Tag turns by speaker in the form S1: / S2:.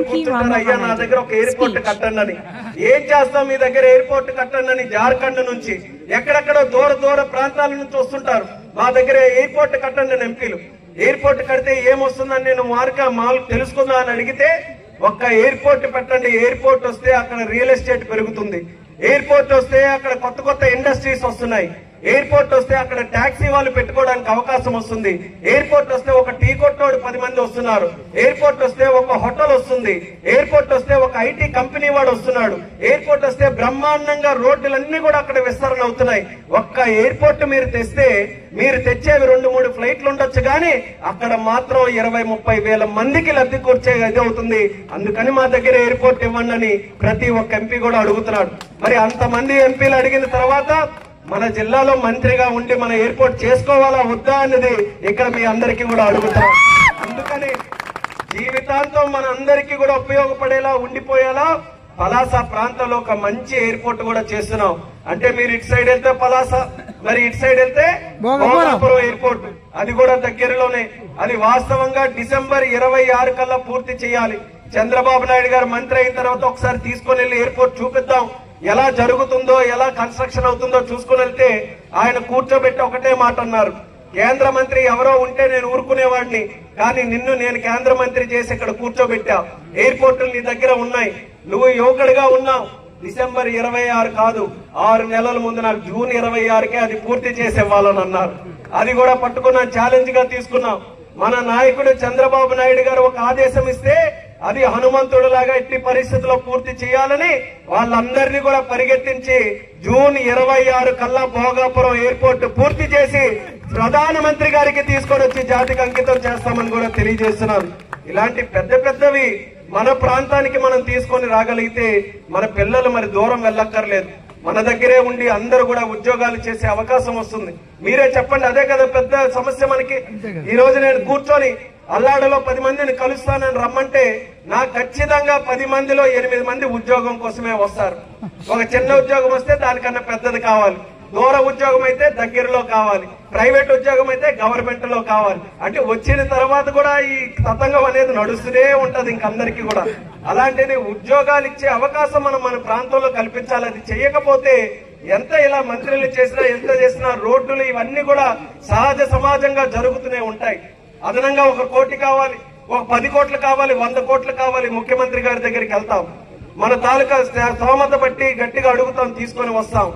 S1: కూర్చుంటారు, అయ్యా నా దగ్గర ఒక ఎయిర్పోర్ట్ కట్టండి అని. ఏం చేస్తాం మీ దగ్గర ఎయిర్పోర్ట్ కట్టండి అని జార్ఖండ్ నుంచి ఎక్కడెక్కడో దూర ప్రాంతాల నుంచి వస్తుంటారు, మా దగ్గర ఎయిర్పోర్ట్ కట్టండి అని ఎంపీలు. ఎయిర్పోర్ట్ కడితే ఏమొస్తుందని నేను మాల్ తెలుసుకుందా అని అడిగితే, ఒక్క ఎయిర్పోర్ట్ పెట్టండి, ఎయిర్పోర్ట్ వస్తే అక్కడ రియల్ ఎస్టేట్ పెరుగుతుంది, ఎయిర్పోర్ట్ వస్తే అక్కడ కొత్త ఇండస్ట్రీస్ వస్తున్నాయి, ఎయిర్పోర్ట్ వస్తే అక్కడ టాక్సీ వాళ్ళు పెట్టుకోవడానికి అవకాశం వస్తుంది, ఎయిర్పోర్ట్ వస్తే ఒక టీ కొట్టోడు 10 మంది వస్తున్నారు, ఎయిర్పోర్ట్ వస్తే ఒక హోటల్ వస్తుంది, ఎయిర్పోర్ట్ వస్తే ఒక ఐటీ కంపెనీ వాడు వస్తున్నాడు, ఎయిర్పోర్ట్ వస్తే బ్రహ్మాండంగా రోడ్లన్నీ కూడా అక్కడ విస్తరణ అవుతున్నాయి. ఒక్క ఎయిర్పోర్ట్ మీరు తెస్తే మీరు తెచ్చేవి 2-3 ఫ్లైట్లు ఉండొచ్చు, కానీ అక్కడ మాత్రం 20-30 వేల మందికి లబ్ధి కూర్చే ఇది అవుతుంది. అందుకని మా దగ్గర ఎయిర్పోర్ట్ ఇవ్వండి అని ప్రతి ఒక్క ఎంపీ కూడా అడుగుతున్నాడు. మరి అంతమంది ఎంపీలు అడిగిన తర్వాత మన జిల్లాలో మంత్రిగా ఉండి మన ఎయిర్పోర్ట్ చేసుకోవాలా వద్దా అన్నది ఇక్కడ మీ అందరికీ కూడా అడుగుతాం. అందుకని జీవితాంతం మన అందరికీ కూడా ఉపయోగపడేలా ఉండిపోయేలా పలాస ప్రాంతంలో ఒక మంచి ఎయిర్పోర్ట్ కూడా చేస్తున్నాం. అంటే మీరు ఇటు సైడ్ వెళ్తే పలాస, మరి ఇటు సైడ్ వెళ్తే భోగాపురం ఎయిర్పోర్ట్, అది కూడా దగ్గరలోనే. అది వాస్తవంగా డిసెంబర్ 26 కల్లా పూర్తి చేయాలి. చంద్రబాబు నాయుడు గారు మంత్రి అయిన తర్వాత ఒకసారి తీసుకుని వెళ్లి ఎయిర్పోర్ట్ చూపిద్దాం, ఎలా జరుగుతుందో ఎలా కన్స్ట్రక్షన్ అవుతుందో చూసుకుని వెళ్తే ఆయన కూర్చోబెట్టి ఒకటే మాట అన్నారు, కేంద్ర మంత్రి ఎవరో ఉంటే నేను ఊరుకునేవాడిని, కానీ నిన్ను నేను కేంద్ర మంత్రి చేసి ఇక్కడ కూర్చోబెట్టా, ఎయిర్పోర్టులు నీ దగ్గర ఉన్నాయి, నువ్వు యువకుడిగా ఉన్నావు, డిసెంబర్ 26 కాదు 6 నెలల ముందు నాకు జూన్ 26కే అది పూర్తి చేసి ఇవ్వాలని అన్నారు. అది కూడా పట్టుకున్నాం, ఛాలెంజ్ గా తీసుకున్నాం. మన నాయకుడు చంద్రబాబు నాయుడు గారు ఒక ఆదేశం ఇస్తే అది హనుమంతుడిలాగా ఎట్టి పరిస్థితుల్లో పూర్తి చేయాలని వాళ్ళందరినీ కూడా పరిగెత్తించి జూన్ 26 కల్లా భోగాపురం ఎయిర్పోర్ట్ పూర్తి చేసి ప్రధానమంత్రి గారికి తీసుకొని వచ్చి జాతికి అంకితం చేస్తామని కూడా తెలియజేస్తున్నాను. ఇలాంటి పెద్దవి మన ప్రాంతానికి మనం తీసుకొని రాగలిగితే మన పిల్లలు మరి దూరం వెళ్ళక్కర్లేదు, మన దగ్గరే ఉండి అందరూ కూడా ఉద్యోగాలు చేసే అవకాశం వస్తుంది. మీరే చెప్పండి, అదే కదా పెద్ద సమస్య మనకి. ఈ రోజు నేను కూర్చొని అల్లాడలో 10 మందిని కలుస్తానని రమ్మంటే నాకు ఖచ్చితంగా 10 మందిలో 8 మంది ఉద్యోగం కోసమే వస్తారు. ఒక చిన్న ఉద్యోగం వస్తే దానికన్నా పెద్దది కావాలి, దూర ఉద్యోగం అయితే దగ్గరలో కావాలి, ప్రైవేట్ ఉద్యోగం అయితే గవర్నమెంట్ లో కావాలి. అంటే వచ్చిన తర్వాత కూడా ఈ తతంగం అనేది నడుస్తూనే ఉంటది ఇంకందరికీ కూడా. అలాంటిది ఉద్యోగాలు ఇచ్చే అవకాశం మనం మన ప్రాంతంలో కల్పించాలి. అది చేయకపోతే ఎంత ఇలా మంత్రులు చేసినా ఎంత చేసినా రోడ్లు ఇవన్నీ కూడా సహజ సమాజంగా జరుగుతూనే ఉంటాయి. అదనంగా 1 కోటి కావాలి, ఒక 10 కోట్లు కావాలి, 100 కోట్లు కావాలి, ముఖ్యమంత్రి గారి దగ్గరికి వెళ్తాం, మన తాలూకా స్తోమత బట్టి గట్టిగా అడుగుతాం, తీసుకొని వస్తాం.